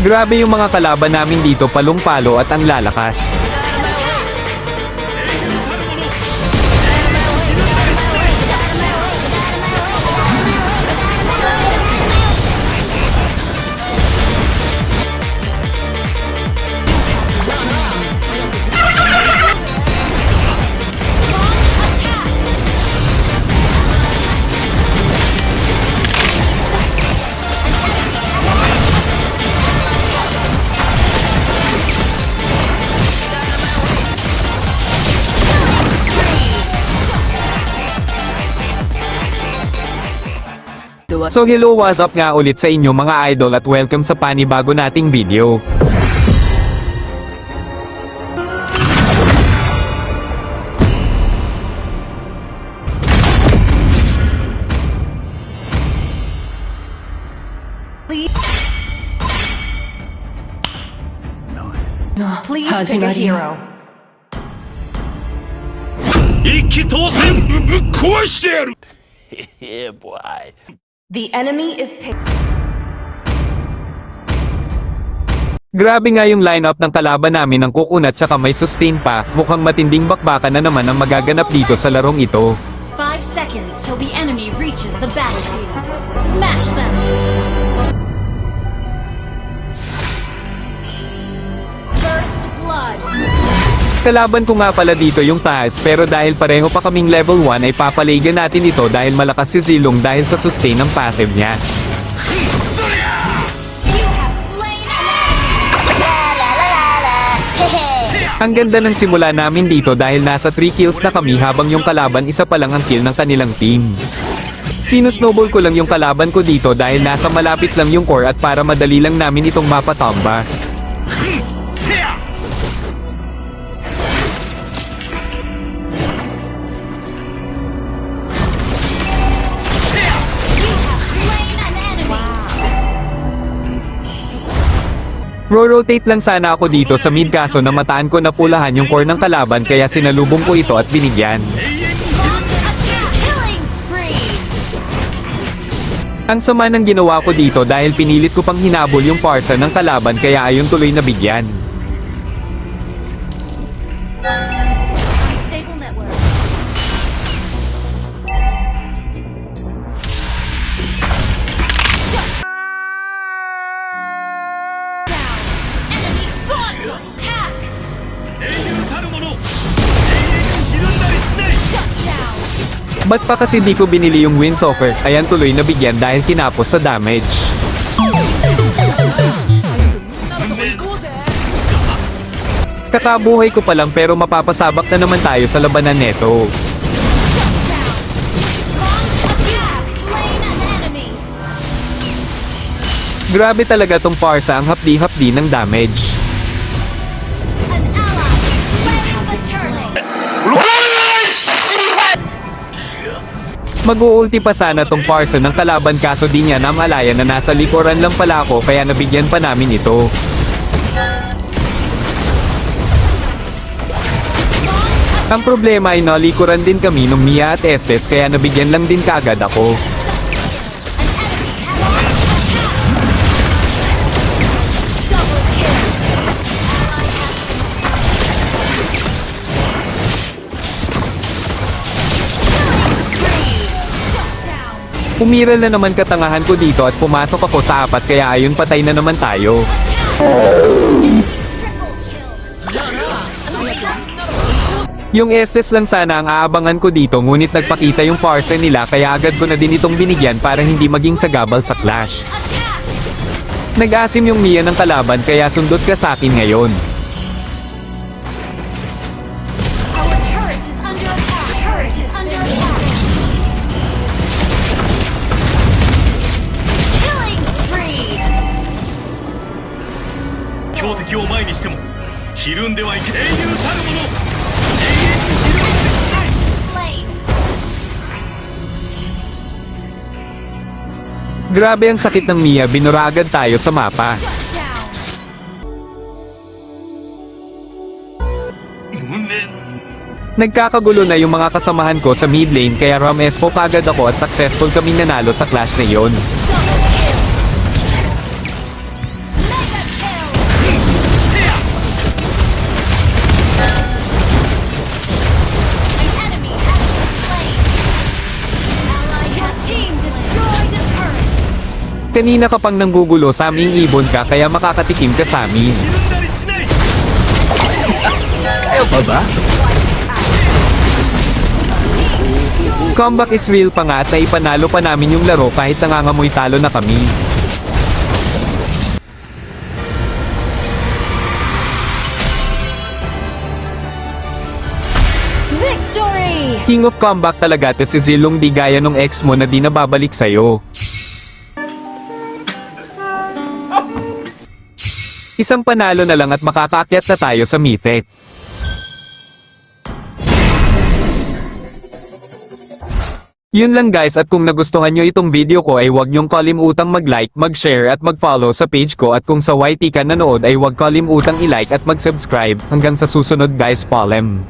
Grabe yung mga kalaban namin dito, palong-palo at ang lalakas. So hello, what's up nga ulit sa inyo mga idol at welcome sa panibago nating video. Please pick a hero. 一気当選ぶっ壊してやる Yeah, boy. The enemy is picked. Grabe nga yung lineup ng kalaban namin ng kukunat tsaka may sustain pa, mukhang matinding bakbakan na naman ang magaganap dito sa larong ito. 5 seconds till the enemy reaches the battlefield. Smash them! First blood. Kalaban ko nga pala dito yung taas pero dahil pareho pa kaming level 1 ay papaligan natin ito dahil malakas si Zilong dahil sa sustain ng passive niya. You have slain Ang ganda ng simula namin dito dahil nasa 3 kills na kami habang yung kalaban isa pa lang ang kill ng kanilang team. Sinusnowball ko lang yung kalaban ko dito dahil nasa malapit lang yung core at para madali lang namin itong mapatamba. Ro-rotate lang sana ako dito sa mid kaso namataan ko na pulahan yung core ng kalaban kaya sinalubong ko ito at binigyan. killing spree. Ang sama ng ginawa ko dito dahil pinilit ko pang hinabol yung parsa ng kalaban kaya ayun tuloy na bigyan. Stable network. Enemy onslaught attack. 英雄たる者永遠ひるんだりしない Shut down. Ba't pa kasi di ko binili yung Windtalker? Ayan tuloy na bigyan dahil kinapos sa damage. Kakabuhay ko pa lang pero mapapasabak na naman tayo sa labanan neto. You have slain an enemy. Grabe talaga tong parsa, ang hapdi-hapdi ng damage. An ally slain the turtle. Mag-uulti pa sana tong parsa ng kalaban kaso di niya namalayan na nasa likuran lang pala ako kaya nabigyan pa namin ito. Ang problema ay nalikuran din kami nung Mia at Estes kaya nabigyan lang din kaagad ako. Double kill. Shut down. Umiral na naman katangahan ko dito at pumasok ako sa 4 kaya ayun patay na naman tayo. Triple kill. Yung Estes lang sana ang aabangan ko dito ngunit nagpakita yung parsa nila kaya agad ko na din itong binigyan para hindi maging sagabal sa clash. Attack. Nag-asim yung Mia ng kalaban kaya sundot ka sa akin ngayon. Our turret is under attack. Turret is under attack. Killing spree. 強敵を前にしてもひるんではいけない英雄たる者 Slain. Grabe ang sakit ng Mia, binura agad tayo sa mapa. Shut down. Nagkakagulo na yung mga kasamahan ko sa mid lane kaya Ram Espo kagad ako at successful kaming nanalo sa clash na yon. Double kill. Mega kill. Kanina ka pang nanggugulo sa aming ibon ka kaya makakatikim ka sa amin. ひるんだりしない Kayo pa ba? Comeback is real pa nga at naipanalo pa namin yung laro kahit nangangamoy talo na kami. Victory! King of comeback talaga te si Zilong, di gaya nung ex mo na di nababalik sa'yo. Isang panalo na lang at makakaakyat na tayo sa Mythic. Yun lang guys, at kung nagustuhan nyo itong video ko ay huwag nyong kalimutang mag-like, mag-share at mag-follow sa page ko, at kung sa YT ka nanood ay huwag kalimutang i-like at mag-subscribe. Hanggang sa susunod guys, Polem.